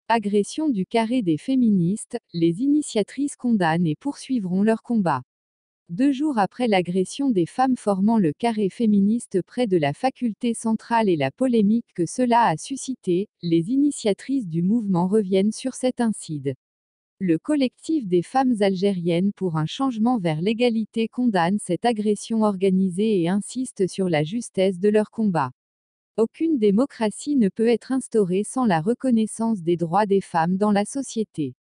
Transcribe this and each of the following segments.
Agression du carré des féministes, les initiatrices condamnent et poursuivront leur combat. 2 jours après l'agression des femmes formant le carré féministe près de la faculté centrale et la polémique que cela a suscité, les initiatrices du mouvement reviennent sur cet incide. Le collectif des femmes algériennes pour un changement vers l'égalité condamne cette agression organisée et insiste sur la justesse de leur combat. Aucune démocratie ne peut être instaurée sans la reconnaissance des droits des femmes dans la société.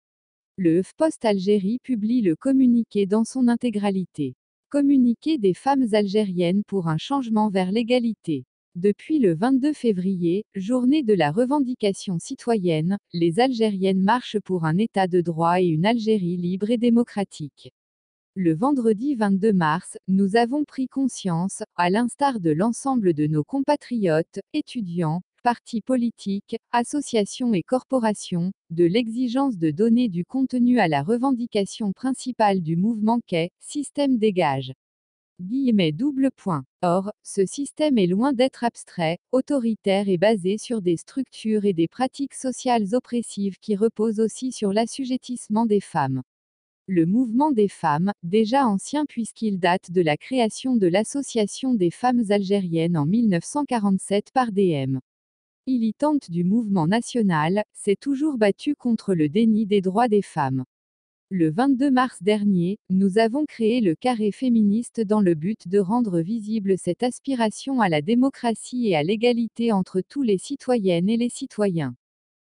Le HuffPost Algérie publie le communiqué dans son intégralité. Communiqué des femmes algériennes pour un changement vers l'égalité. Depuis le 22 février, journée de la revendication citoyenne, les Algériennes marchent pour un état de droit et une Algérie libre et démocratique. Le vendredi 22 mars, nous avons pris conscience, à l'instar de l'ensemble de nos compatriotes, étudiants, partis politiques, associations et corporations, de l'exigence de donner du contenu à la revendication principale du mouvement qu'est « Système dégage ». Or, ce système est loin d'être abstrait, autoritaire et basé sur des structures et des pratiques sociales oppressives qui reposent aussi sur l'assujettissement des femmes. Le mouvement des femmes, déjà ancien puisqu'il date de la création de l'Association des femmes algériennes en 1947 par DM. Militante du mouvement national, s'est toujours battue contre le déni des droits des femmes. Le 22 mars dernier, nous avons créé le carré féministe dans le but de rendre visible cette aspiration à la démocratie et à l'égalité entre tous les citoyennes et les citoyens.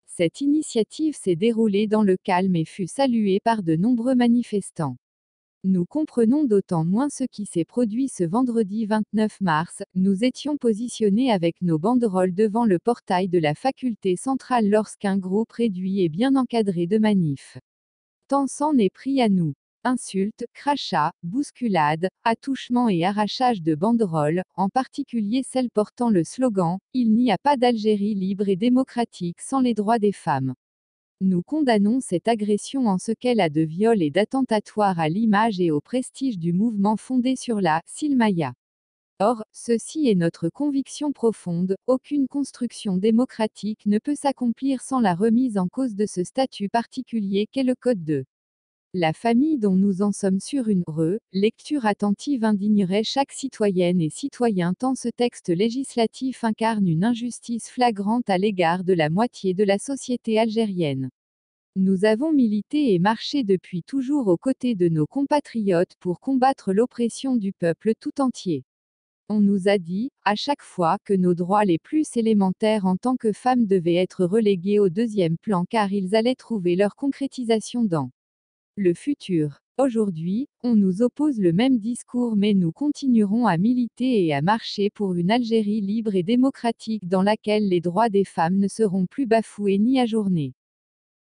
Cette initiative s'est déroulée dans le calme et fut saluée par de nombreux manifestants. Nous comprenons d'autant moins ce qui s'est produit ce vendredi 29 mars, nous étions positionnés avec nos banderoles devant le portail de la faculté centrale lorsqu'un groupe réduit et bien encadré de manifs. Tant s'en est pris à nous. Insultes, crachats, bousculades, attouchements et arrachage de banderoles, en particulier celles portant le slogan « Il n'y a pas d'Algérie libre et démocratique sans les droits des femmes ». Nous condamnons cette agression en ce qu'elle a de viol et d'attentatoire à l'image et au prestige du mouvement fondé sur la Silmaya. Or, ceci est notre conviction profonde, aucune construction démocratique ne peut s'accomplir sans la remise en cause de ce statut particulier qu'est le Code de la famille dont nous en sommes sûrs. Une lecture attentive indignerait chaque citoyenne et citoyen tant ce texte législatif incarne une injustice flagrante à l'égard de la moitié de la société algérienne. Nous avons milité et marché depuis toujours aux côtés de nos compatriotes pour combattre l'oppression du peuple tout entier. On nous a dit, à chaque fois, que nos droits les plus élémentaires en tant que femmes devaient être relégués au deuxième plan car ils allaient trouver leur concrétisation dans le futur. Aujourd'hui, on nous oppose le même discours mais nous continuerons à militer et à marcher pour une Algérie libre et démocratique dans laquelle les droits des femmes ne seront plus bafoués ni ajournés.